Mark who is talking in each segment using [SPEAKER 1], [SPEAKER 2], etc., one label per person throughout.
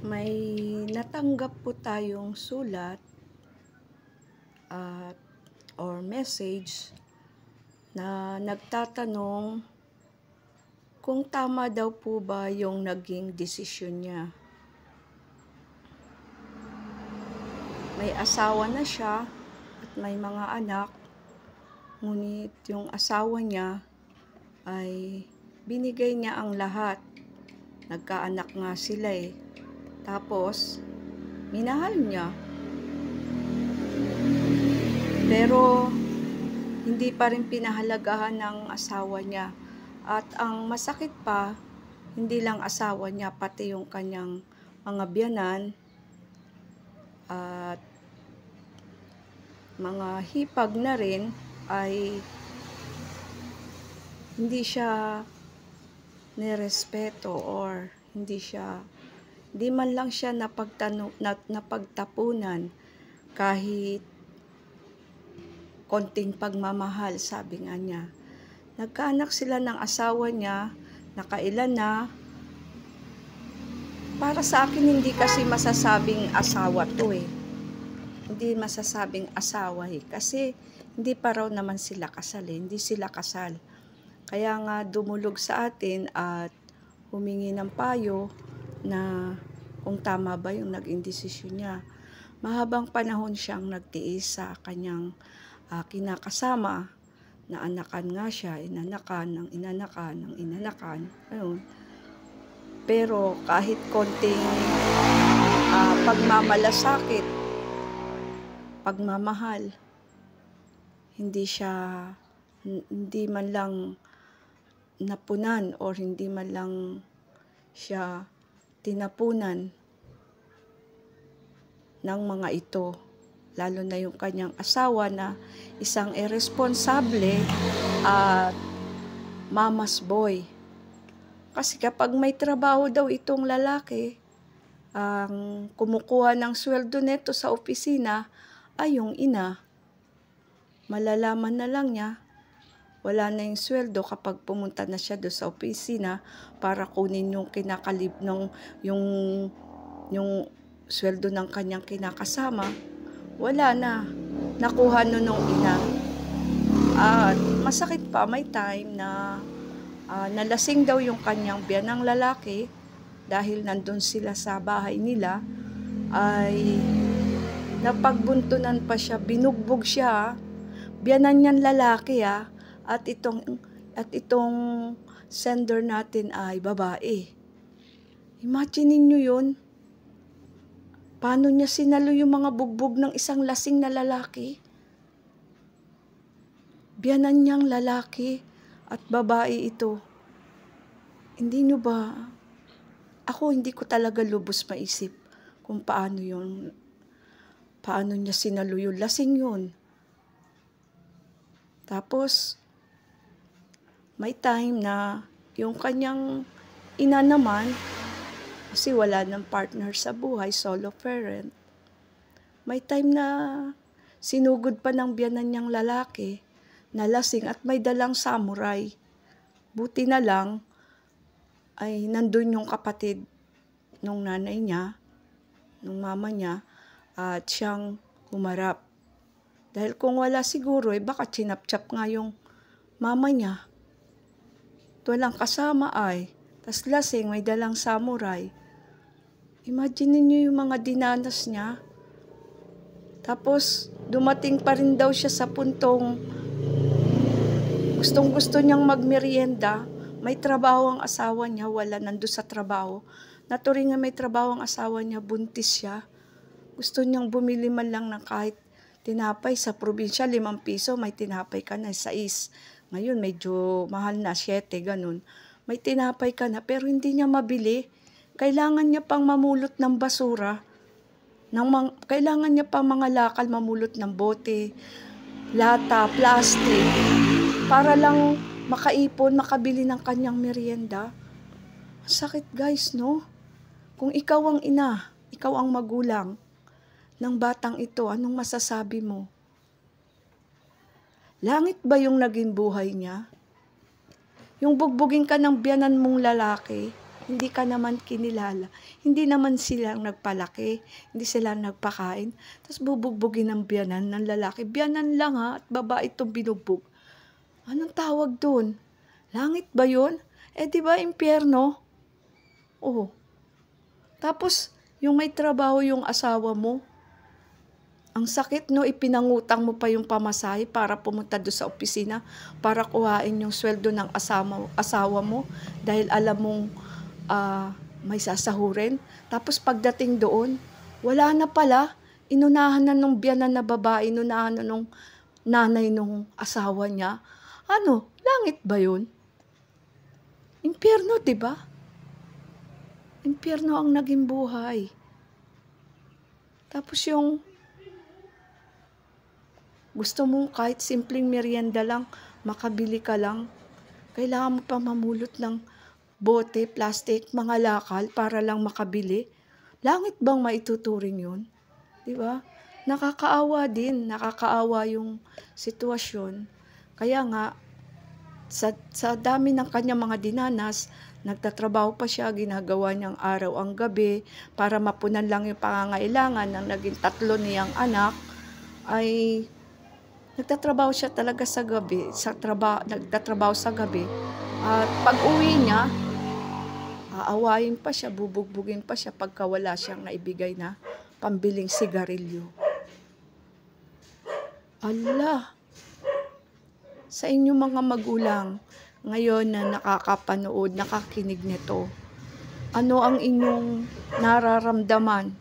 [SPEAKER 1] May natanggap po tayong sulat at or message na nagtatanong kung tama daw po ba yung naging desisyon niya. May asawa na siya at may mga anak, ngunit yung asawa niya ay binigay niya ang lahat. Nagkaanak nga sila eh. Tapos, minahal niya. Pero, hindi pa rin pinahalagahan ng asawa niya. At ang masakit pa, hindi lang asawa niya, pati yung kanyang mga biyanan at mga hipag na rin ay hindi siya nirespeto or hindi man lang siya napagtapunan kahit konting pagmamahal, sabi nga niya. Nagkaanak sila ng asawa niya, nakailan na. Para sa akin, hindi kasi masasabing asawa to eh. Hindi masasabing asawa eh. Kasi hindi pa raw naman sila kasal eh. Hindi sila kasal. Kaya nga dumulog sa atin at humingi ng payo na kung tama ba yung naging desisyon niya. Mahabang panahon siyang nagtiis sa kanyang kinakasama, na anakan nga siya, inanakan. Ayun. Pero kahit konting pagmamalasakit, pagmamahal, hindi man lang napunan or hindi man lang siya tinapunan ng mga ito. Lalo na yung kanyang asawa na isang irresponsable at mama's boy. Kasi kapag may trabaho daw itong lalaki, ang kumukuha ng sweldo neto sa opisina ay yung ina. Malalaman na lang niya, wala na yung sweldo kapag pumunta na siya doon sa opisina para kunin yung yung sweldo ng kanyang kinakasama. Wala na. Nakuha nung ina. At masakit pa, may time na nalasing daw yung kanyang biyanang lalaki dahil nandun sila sa bahay nila, ay napagbuntunan pa siya, binugbog siya, biyanan niyang lalaki at itong sender natin ay babae. Imagine niyo yun. Paano niya sinalo yung mga bugbog ng isang lasing na lalaki? Biyanan niyang lalaki at babae ito. Hindi niyo ba? Ako hindi ko talaga lubos maisip kung paano niya sinalo yung lasing yun. Tapos, may time na yung kanyang ina naman, kasi wala ng partner sa buhay, solo parent. May time na sinugod pa ng biyanan niyang lalaki, nalasing at may dalang samurai. Buti na lang ay nandun yung kapatid nung nanay niya, nung mama niya, at siyang humarap. Dahil kung wala siguro, baka chinap-chap nga yung mama niya. Walang kasama ay, tas lasing, may dalang samurai. Imagine niyo yung mga dinanas niya. Tapos, dumating pa rin daw siya sa puntong gustong-gusto niyang magmerienda. May trabaho ang asawa niya, wala nando sa trabaho. Naturing nga may trabaho ang asawa niya, buntis siya. Gusto niyang bumili man lang ng kahit tinapay sa probinsya, 5 piso, may tinapay ka na, 6. Ngayon, medyo mahal na, 7, ganun. May tinapay ka na, pero hindi niya mabili. Kailangan niya pang mamulot ng basura. Kailangan niya pang mga lakal mamulot ng bote, lata, plastic, para lang makaipon, makabili ng kanyang merienda. Sakit guys, no? Kung ikaw ang ina, ikaw ang magulang ng batang ito, anong masasabi mo? Langit ba yung naging buhay niya? Yung bugbugin ka ng biyanan mong lalaki, hindi ka naman kinilala, hindi naman silang nagpalaki, hindi sila nagpakain, tapos bubugbugin ng biyanan ng lalaki. Biyanan lang ha, at babae itong binugbog. Anong tawag doon? Langit ba yun? Di ba impyerno? Oh. Tapos, yung may trabaho yung asawa mo, ang sakit no, ipinangutang mo pa yung pamasahe para pumunta doon sa opisina para kuhain yung sweldo ng asawa mo dahil alam mong may sasahurin. Tapos pagdating doon, wala na pala. Inunahan na nung biyanan na babae, inunahan na nung nanay nung asawa niya. Ano? Langit ba yun? Impyerno, di ba? Impyerno ang naging buhay. Tapos yung gusto mo kahit simpleng merienda lang, makabili ka lang, kailangan mo pa mamulot ng bote, plastic, mga lakal para lang makabili. Langit bang maituturing yun? Di ba? Nakakaawa din, nakakaawa yung sitwasyon. Kaya nga, sa dami ng kanyang mga dinanas, nagtatrabaho pa siya, ginagawa niyang araw ang gabi para mapunan lang yung pangangailangan ng naging 3 niyang anak, ay nagtatrabaho siya talaga sa gabi, nagtatrabaho sa gabi. At pag-uwi niya, aawayin pa siya, bubugbugin pa siya pagka wala siyang naibigay na pambiling sigarilyo. Allah! Sa inyong mga magulang ngayon na nakakapanood, nakakinig nito, ano ang inyong nararamdaman?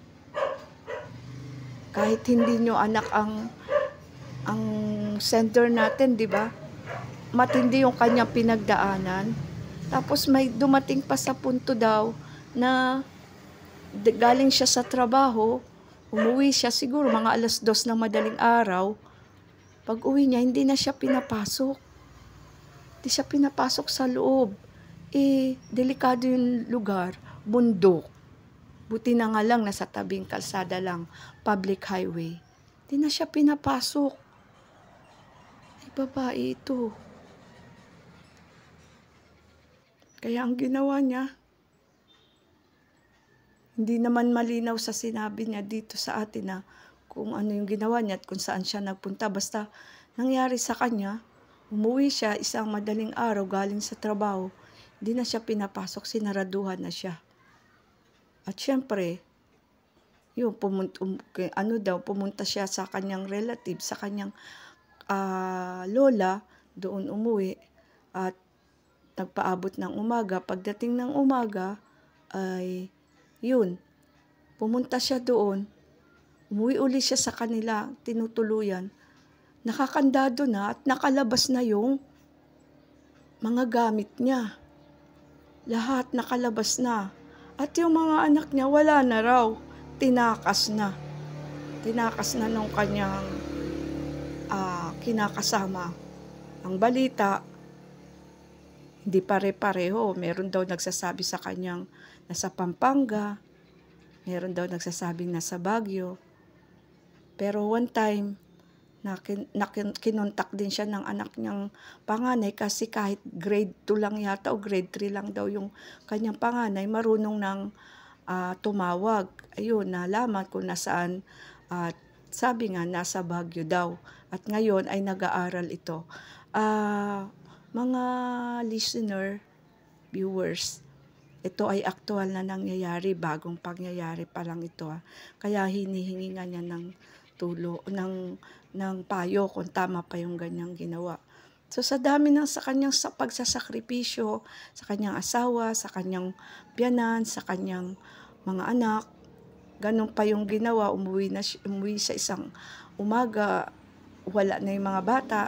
[SPEAKER 1] Kahit hindi nyo anak ang sender natin, di ba? Matindi yung kanyang pinagdaanan. Tapos may dumating pa sa punto daw na galing siya sa trabaho, umuwi siya siguro mga 2:00 ng madaling araw. Pag uwi niya, hindi na siya pinapasok. Hindi siya pinapasok sa loob. Delikado yung lugar, bundok. Buti na nga lang, nasa tabing kalsada lang, public highway. Hindi na siya pinapasok. Babae ito. Kaya ang ginawa niya, hindi naman malinaw sa sinabi niya dito sa atin na kung ano yung ginawa niya at kung saan siya nagpunta. Basta nangyari sa kanya, umuwi siya isang madaling araw galing sa trabaho, hindi na siya pinapasok, sinaraduhan na siya. At syempre, yun, pumunta siya sa kanyang relative, sa kanyang lola, doon umuwi at nagpaabot ng umaga. Pagdating ng umaga ay yun, pumunta siya doon, umuwi uli siya sa kanila, tinutuluyan. Nakakandado na at nakalabas na yung mga gamit niya. Lahat nakalabas na. At yung mga anak niya wala na raw, tinakas na. Tinakas na nung kanyang kinakasama. Ang balita, hindi pare-pareho. Meron daw nagsasabi sa kanyang nasa Pampanga, meron daw nagsasabing nasa Baguio. Pero one time, kinontak din siya ng anak niyang panganay kasi kahit grade 2 lang yata o grade 3 lang daw yung kanyang panganay, marunong ng tumawag. Ayun, nalaman kung nasaan at sabi nga nasa Baguio daw. At ngayon ay nag-aaral ito. Mga listener, viewers, ito ay aktual na nangyayari, bagong pangyayari pa lang ito. Kaya hinihingi nga niya ng ng payo kung tama pa yung ganyang ginawa. So sa dami ng sa kanyang pagsasakripisyo, sa kanyang asawa, sa kanyang biyanan, sa kanyang mga anak, ganun pa yung ginawa, umuwi sa isang umaga, wala na yung mga bata.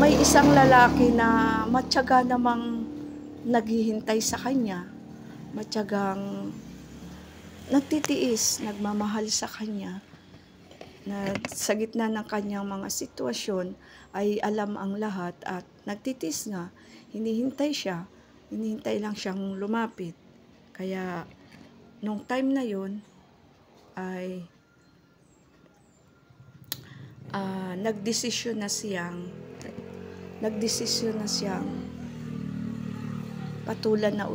[SPEAKER 1] May isang lalaki na matyaga namang naghihintay sa kanya, matyagang nagtitiis, nagmamahal sa kanya, na sa gitna ng kanyang mga sitwasyon ay alam ang lahat at nagtitiis nga, hinihintay lang siyang lumapit. Kaya nung time na yun ay nagdesisyon na siyang patulan na